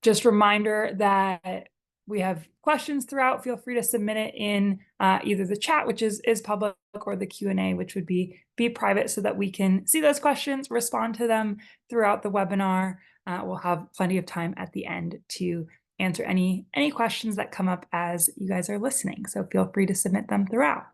Just reminder that we have questions throughout. Feel free to submit it in either the chat, which is public, or the Q&A, which would be private, so that we can see those questions, respond to them throughout the webinar. We'll have plenty of time at the end to answer any questions that come up as you guys are listening. So feel free to submit them throughout.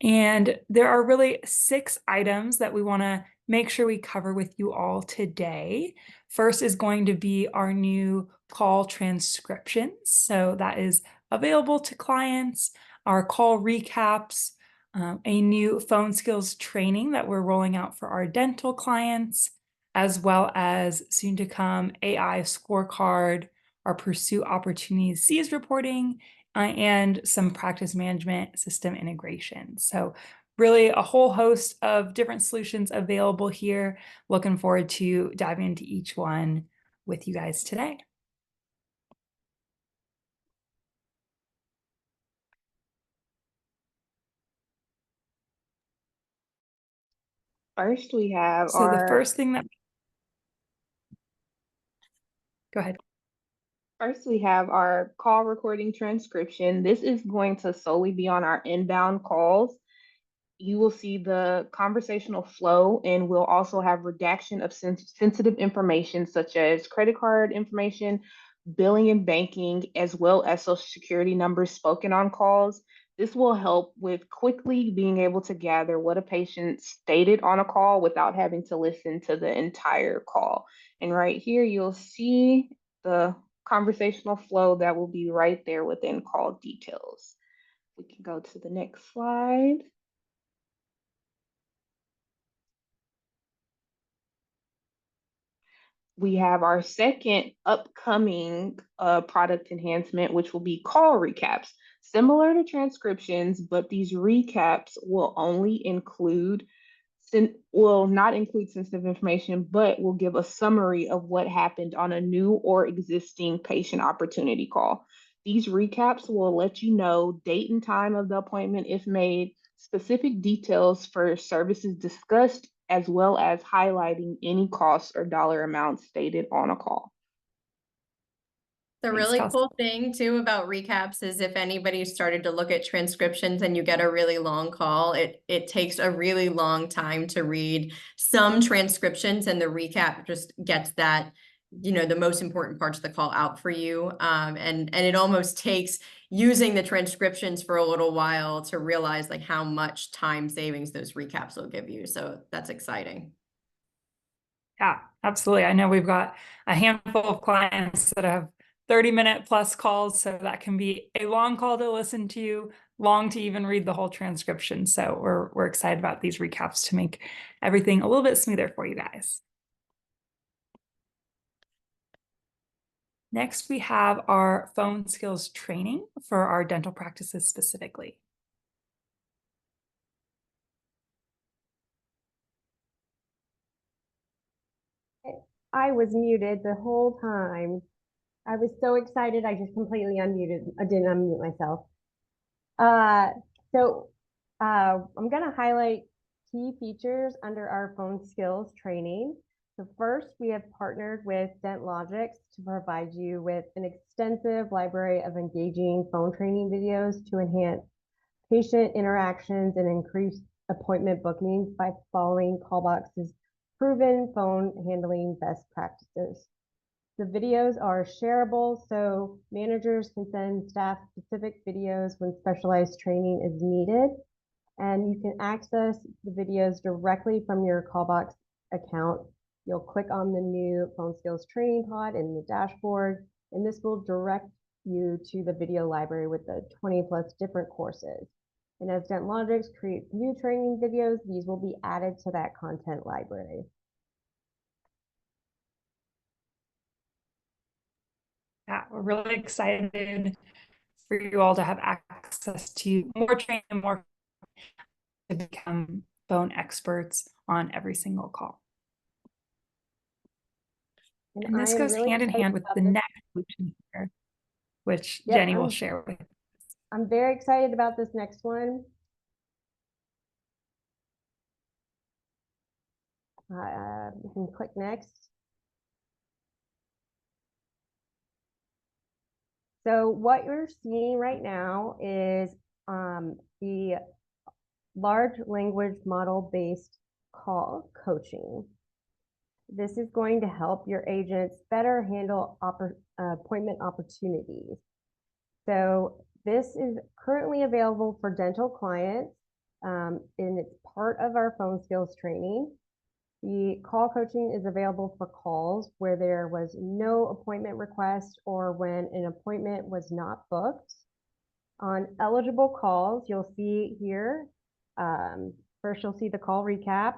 And there are really 6 items that we want to make sure we cover with you all today. First is going to be our new call transcriptions. So that is available to clients, our call recaps, a new phone skills training that we're rolling out for our dental clients, as well as soon to come AI scorecard, our Pursue Opportunities Seized reporting, and some practice management system integration. So really a whole host of different solutions available here. Looking forward to diving into each one with you guys today. First, we have the first thing that... Go ahead. First, we have our call recording transcription. This is going to solely be on our inbound calls. You will see the conversational flow, and we'll also have redaction of sensitive information such as credit card information, billing and banking, as well as Social Security numbers spoken on calls. This will help with quickly being able to gather what a patient stated on a call without having to listen to the entire call. And right here, you'll see the conversational flow that will be right there within call details. We can go to the next slide. We have our second upcoming product enhancement, which will be call recaps. Similar to transcriptions, but these recaps will only include, will not include sensitive information, but will give a summary of what happened on a new or existing patient opportunity call. These recaps will let you know date and time of the appointment if made, specific details for services discussed, as well as highlighting any costs or dollar amounts stated on a call. The really cool thing too about recaps is if anybody started to look at transcriptions and you get a really long call, it takes a really long time to read some transcriptions, and the recap just gets that, you know, the most important parts of the call out for you. And it almost takes using the transcriptions for a little while to realize like how much time savings those recaps will give you. So that's exciting. Yeah, absolutely. I know we've got a handful of clients that have 30-minute plus calls, so that can be a long call to listen to, long to even read the whole transcription. So we're excited about these recaps to make everything a little bit smoother for you guys. Next, we have our phone skills training for our dental practices specifically. I was muted the whole time. I was so excited, I just completely unmuted. I didn't unmute myself. I'm going to highlight key features under our phone skills training. So first, we have partnered with DentLogix to provide you with an extensive library of engaging phone training videos to enhance patient interactions and increase appointment bookings by following Callbox's proven phone handling best practices. The videos are shareable, so managers can send staff specific videos when specialized training is needed. And you can access the videos directly from your Callbox account. You'll click on the new phone skills training pod in the dashboard, and this will direct you to the video library with the 20+ different courses. And as DentLogix creates new training videos, these will be added to that content library. Yeah, we're really excited for you all to have access to more training, more to become phone experts on every single call. And this goes hand in hand with the next solution here, which Jenny will share with us. I'm very excited about this next one. You can click next. So what you're seeing right now is the large language model based call coaching. This is going to help your agents better handle appointment opportunities. So this is currently available for dental clients, and it's part of our phone skills training. The call coaching is available for calls where there was no appointment request or when an appointment was not booked. On eligible calls, you'll see here, first you'll see the call recap,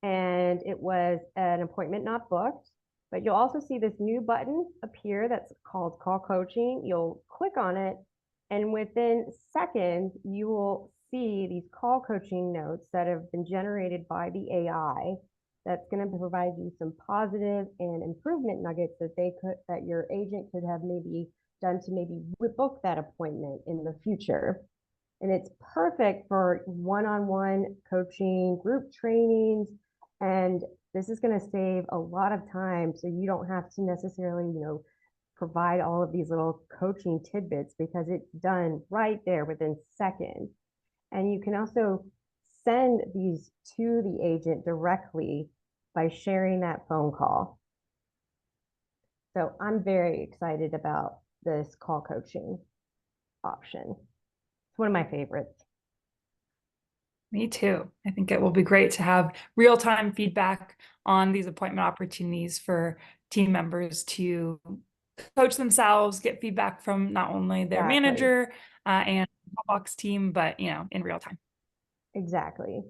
and it was an appointment not booked. But you'll also see this new button appear that's called call coaching. You'll click on it, and within seconds, you will see these call coaching notes that have been generated by the AI that's going to provide you some positive and improvement nuggets that your agent could have maybe done to maybe book that appointment in the future. And it's perfect for one-on-one coaching, group trainings, and this is going to save a lot of time so you don't have to necessarily, provide all of these little coaching tidbits because it's done right there within seconds. And you can also send these to the agent directly by sharing that phone call. So I'm very excited about this call coaching option. It's one of my favorites. Me too. I think it will be great to have real-time feedback on these appointment opportunities for team members to coach themselves, get feedback from not only their manager and box team, but in real time. Exactly.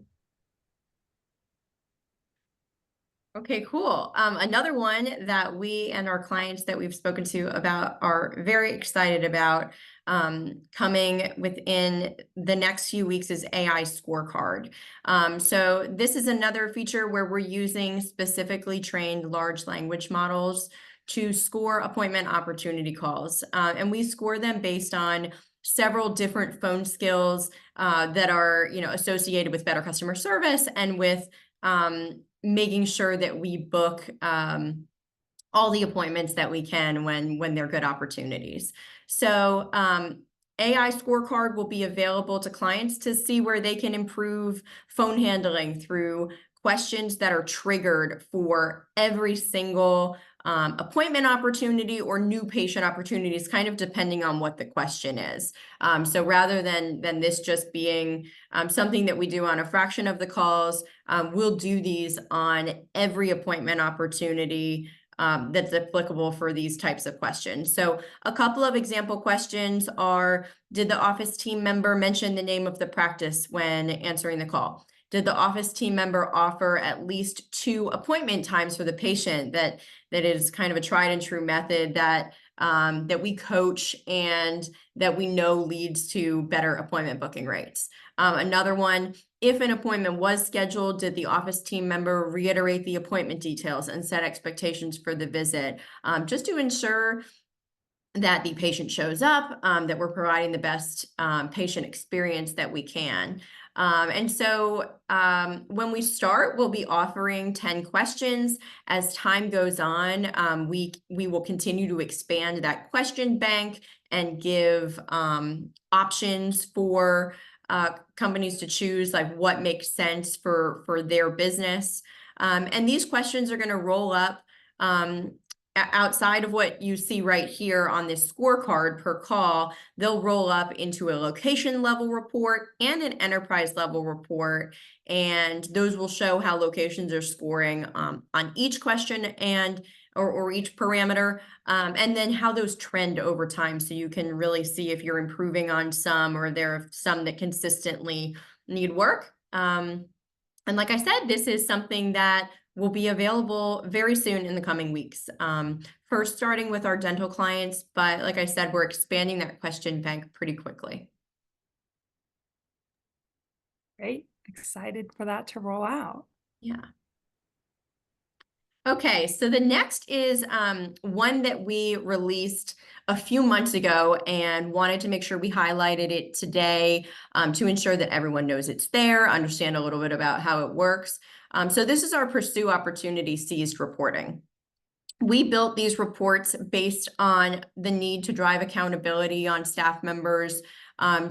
Okay, cool. Another one that we and our clients that we've spoken to about are very excited about coming within the next few weeks is AI Scorecard. So this is another feature where we're using specifically trained large language models to score appointment opportunity calls. And we score them based on several different phone skills that are associated with better customer service and with making sure that we book all the appointments that we can when they're good opportunities. So AI Scorecard will be available to clients to see where they can improve phone handling through questions that are triggered for every single appointment opportunity or new patient opportunities, kind of depending on what the question is. So rather than this just being something that we do on a fraction of the calls, we'll do these on every appointment opportunity that's applicable for these types of questions. So a couple of example questions are, did the office team member mention the name of the practice when answering the call? Did the office team member offer at least 2 appointment times for the patient? That is kind of a tried and true method that we coach and that we know leads to better appointment booking rates. Another one, if an appointment was scheduled, did the office team member reiterate the appointment details and set expectations for the visit? Just to ensure that the patient shows up, that we're providing the best patient experience that we can. And so when we start, we'll be offering 10 questions. As time goes on, we will continue to expand that question bank and give options for companies to choose, like what makes sense for their business. And these questions are going to roll up outside of what you see right here on this scorecard per call. They'll roll up into a location level report and an enterprise level report. And those will show how locations are scoring on each question or each parameter, and then how those trend over time. So you can really see if you're improving on some or there are some that consistently need work. And like I said, this is something that will be available very soon in the coming weeks. First, starting with our dental clients, but like I said, we're expanding that question bank pretty quickly. Great. Excited for that to roll out. Yeah. Okay, so the next is one that we released a few months ago and wanted to make sure we highlighted it today to ensure that everyone knows it's there, understand a little bit about how it works. So this is our Pursue Opportunity Seized reporting. we built these reports based on the need to drive accountability on staff members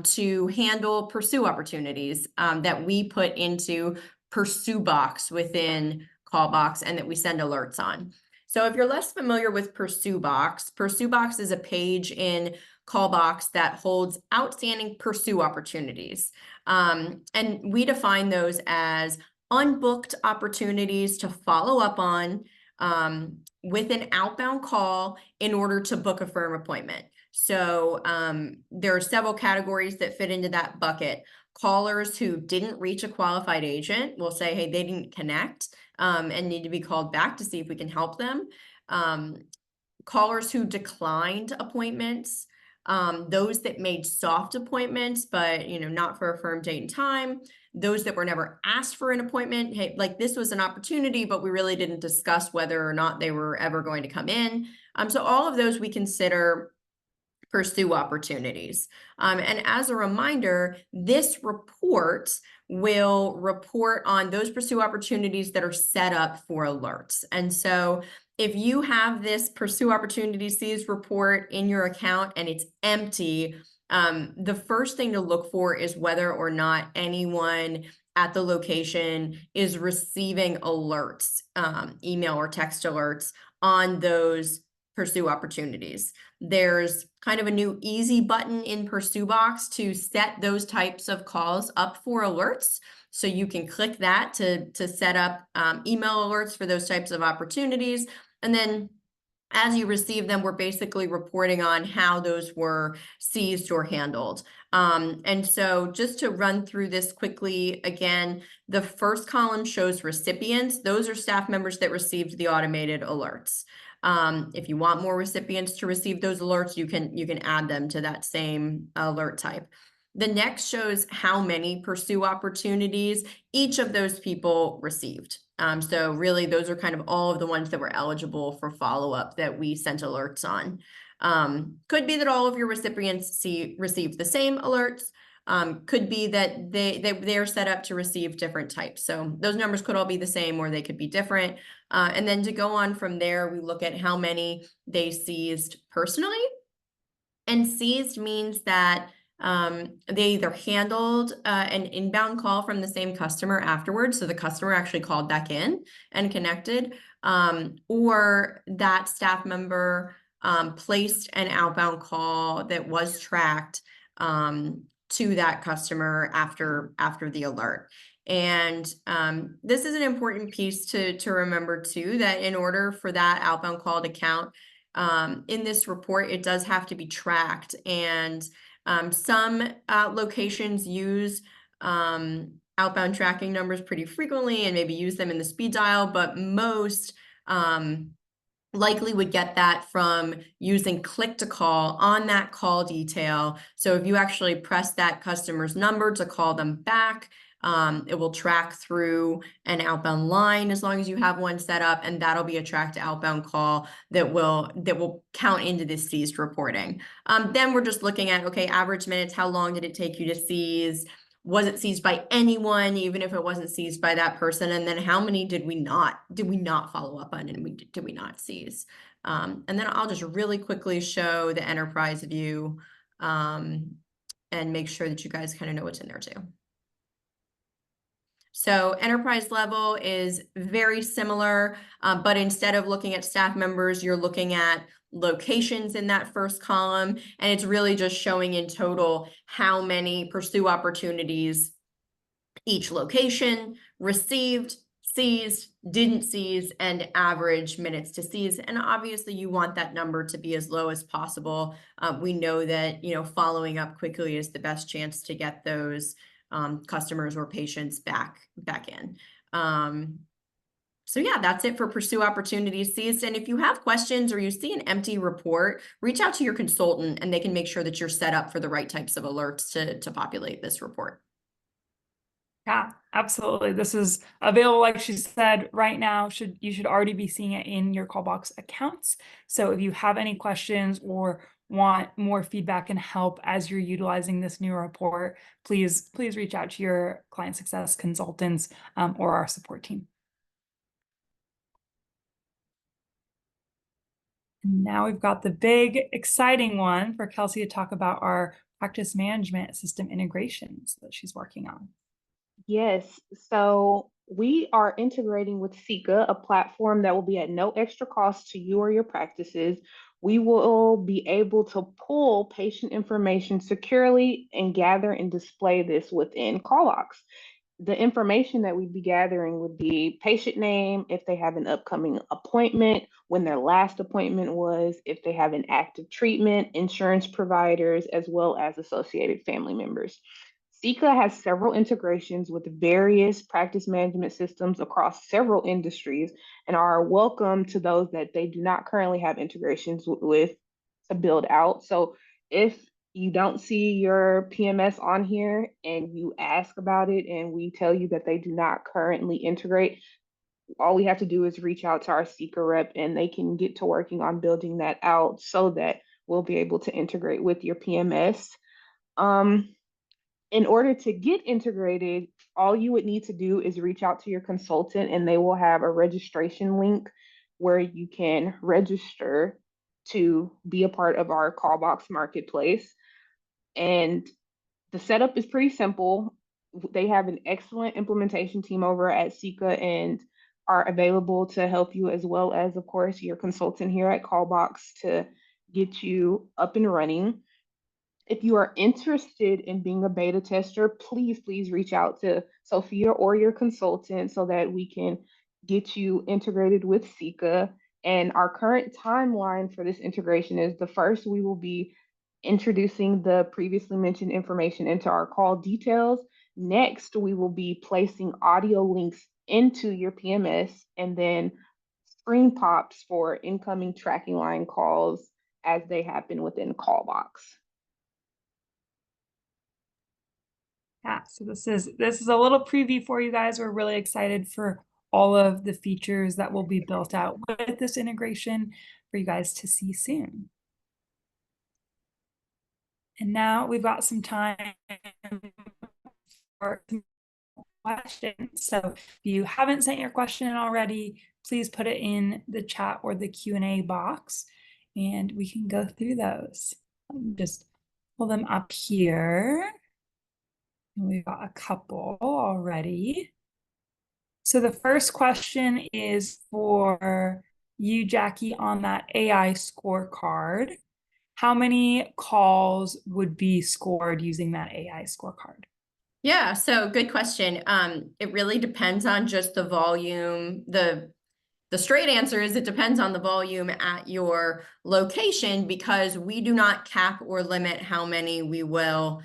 to handle pursue opportunities that we put into Pursue Box within Callbox and that we send alerts on. So if you're less familiar with Pursue Box is a page in Callbox that holds outstanding pursue opportunities. And we define those as unbooked opportunities to follow up on with an outbound call in order to book a firm appointment. So there are several categories that fit into that bucket. Callers who didn't reach a qualified agent will say, hey, they didn't connect and need to be called back to see if we can help them. Callers who declined appointments, those that made soft appointments, but not for a firm date and time, those that were never asked for an appointment, hey, like this was an opportunity, but we really didn't discuss whether or not they were ever going to come in. So all of those we consider pursue opportunities. And as a reminder, this report will report on those pursue opportunities that are set up for alerts. And so if you have this pursue opportunities seized report in your account and it's empty, the first thing to look for is whether or not anyone at the location is receiving alerts, email or text alerts on those pursue opportunities. There's kind of a new easy button in Pursue Box to set those types of calls up for alerts. So you can click that to set up email alerts for those types of opportunities. And then as you receive them, we're basically reporting on how those were seized or handled. And so just to run through this quickly, again, the first column shows recipients. Those are staff members that received the automated alerts. If you want more recipients to receive those alerts, you can add them to that same alert type. The next shows how many pursue opportunities each of those people received. So really, those are kind of all of the ones that were eligible for follow-up that we sent alerts on. Could be that all of your recipients received the same alerts. Could be that they're set up to receive different types. So those numbers could all be the same or they could be different. And then to go on from there, we look at how many they seized personally. And seized means that they either handled an inbound call from the same customer afterwards, so the customer actually called back in and connected, or that staff member placed an outbound call that was tracked to that customer after the alert. And this is an important piece to remember too, that in order for that outbound call to count in this report, it does have to be tracked. And some locations use outbound tracking numbers pretty frequently and maybe use them in the speed dial, but most likely would get that from using click to call on that call detail. So if you actually press that customer's number to call them back, it will track through an outbound line as long as you have one set up, and that'll be a tracked outbound call that will count into this seized reporting. Then we're just looking at, okay, average minutes, how long did it take you to seize? Was it seized by anyone, even if it wasn't seized by that person? And then how many did we not follow up on and did we not seize? And then I'll just really quickly show the enterprise view and make sure that you guys kind of know what's in there too. So enterprise level is very similar, but instead of looking at staff members, you're looking at locations in that first column, and it's really just showing in total how many pursue opportunities each location received, seized, didn't seize, and average minutes to seize. And obviously you want that number to be as low as possible. We know that following up quickly is the best chance to get those customers or patients back in. So yeah, that's it for pursue opportunities seized. And if you have questions or you see an empty report, reach out to your consultant and they can make sure that you're set up for the right types of alerts to populate this report. Yeah, absolutely. This is available, like she said, right now. You should already be seeing it in your Callbox accounts. So if you have any questions or want more feedback and help as you're utilizing this new report, please reach out to your client success consultants or our support team. And now we've got the big, exciting one for Kelsey to talk about our practice management system integrations that she's working on. Yes, so we are integrating with Seeka, a platform that will be at no extra cost to you or your practices. We will be able to pull patient information securely and gather and display this within CallBox. The information that we'd be gathering would be patient name, if they have an upcoming appointment, when their last appointment was, if they have an active treatment, insurance providers, as well as associated family members. Seeka has several integrations with various practice management systems across several industries and are welcome to those that they do not currently have integrations with to build out. So if you don't see your PMS on here and you ask about it and we tell you that they do not currently integrate, all we have to do is reach out to our Seeka rep and they can get to working on building that out so that we'll be able to integrate with your PMS. In order to get integrated, all you would need to do is reach out to your consultant and they will have a registration link where you can register to be a part of our CallBox marketplace. And the setup is pretty simple. They have an excellent implementation team over at Seeka and are available to help you, as well as, of course, your consultant here at CallBox to get you up and running. If you are interested in being a beta tester, please reach out to Sophia or your consultant so that we can get you integrated with Seeka. And our current timeline for this integration is the first, we will be introducing the previously mentioned information into our call details. Next, we will be placing audio links into your PMS and then screen pops for incoming tracking line calls as they happen within CallBox. Yeah, so this is a little preview for you guys. We're really excited for all of the features that will be built out with this integration for you guys to see soon. And now we've got some time for questions. So if you haven't sent your question already, please put it in the chat or the Q&A box and we can go through those. Just pull them up here. We've got a couple already. So the first question is for you, Jackie, on that AI scorecard. How many calls would be scored using that AI scorecard? Yeah, so good question. It really depends on just the volume. The straight answer is it depends on the volume at your location because we do not cap or limit how many we will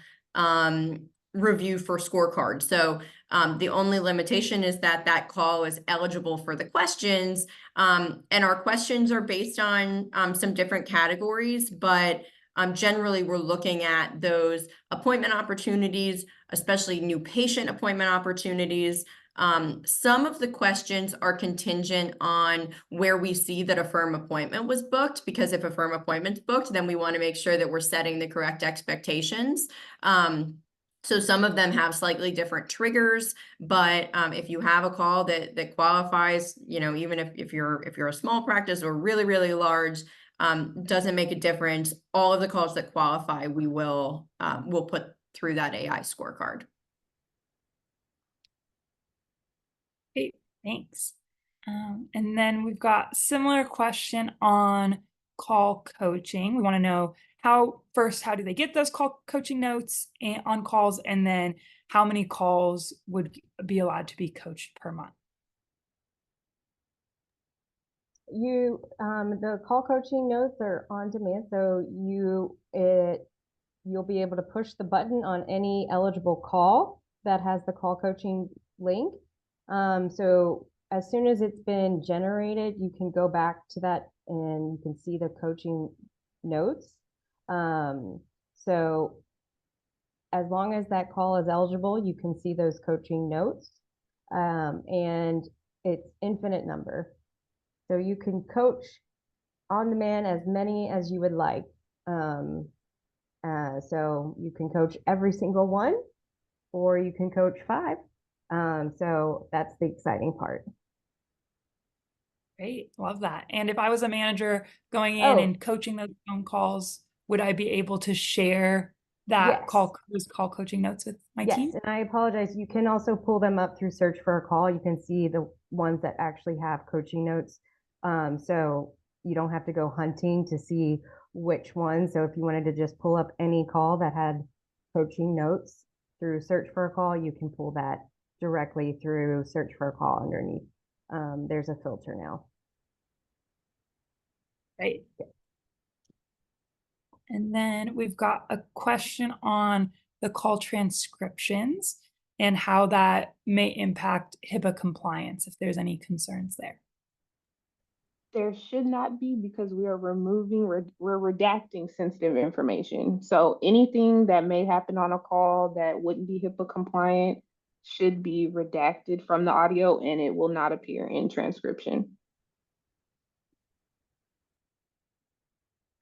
review for scorecards. So the only limitation is that that call is eligible for the questions. And our questions are based on some different categories, but generally we're looking at those appointment opportunities, especially new patient appointment opportunities. Some of the questions are contingent on where we see that a firm appointment was booked, because if a firm appointment's booked, then we want to make sure that we're setting the correct expectations. So some of them have slightly different triggers, but if you have a call that qualifies, even if you're a small practice or really, really large, doesn't make a difference. All of the calls that qualify, we'll put through that AI scorecard. Great, thanks. And then we've got similar question on call coaching. We want to know how do they get those call coaching notes on calls, and then how many calls would be allowed to be coached per month? The call coaching notes are on demand, so you'll be able to push the button on any eligible call that has the call coaching link. So as soon as it's been generated, you can go back to that and you can see the coaching notes. So as long as that call is eligible, you can see those coaching notes, and it's infinite number. So you can coach on demand as many as you would like. So you can coach every single one, or you can coach 5. So that's the exciting part. Great, love that. And if I was a manager going in Oh. and coaching those phone calls, would I be able to share that Yes. those call coaching notes with my Yes, team? and I apologize. You can also pull them up through search for a call. You can see the ones that actually have coaching notes. So you don't have to go hunting to see which one. So if you wanted to just pull up any call that had coaching notes through search for a call, you can pull that directly through search for a call underneath. There's a filter now. Right. And then we've got a question on the call transcriptions and how that may impact HIPAA compliance, if there's any concerns there. There should not be, because we are we're redacting sensitive information. So anything that may happen on a call that wouldn't be HIPAA compliant should be redacted from the audio, and it will not appear in transcription.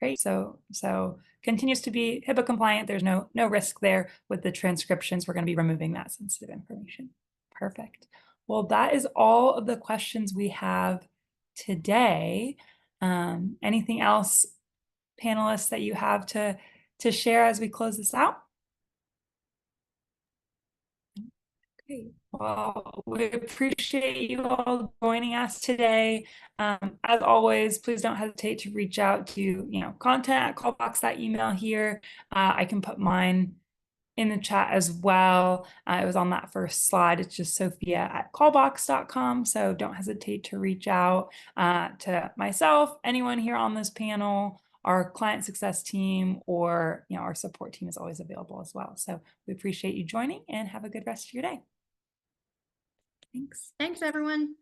Great. So continues to be HIPAA compliant. There's no risk there with the transcriptions. We're going to be removing that sensitive information. Perfect. Well, that is all of the questions we have today. Anything else, panelists, that you have to share as we close this out? Okay. Well, we appreciate you all joining us today. As always, please don't hesitate to reach out to, content@callbox, that email here. I can put mine in the chat as well. It was on that first slide. It's just sophia@callbox.com. So don't hesitate to reach out to myself, anyone here on this panel, our client success team, or our support team is always available as well. So we appreciate you joining, and have a good rest of your day. Thanks. Thanks, everyone.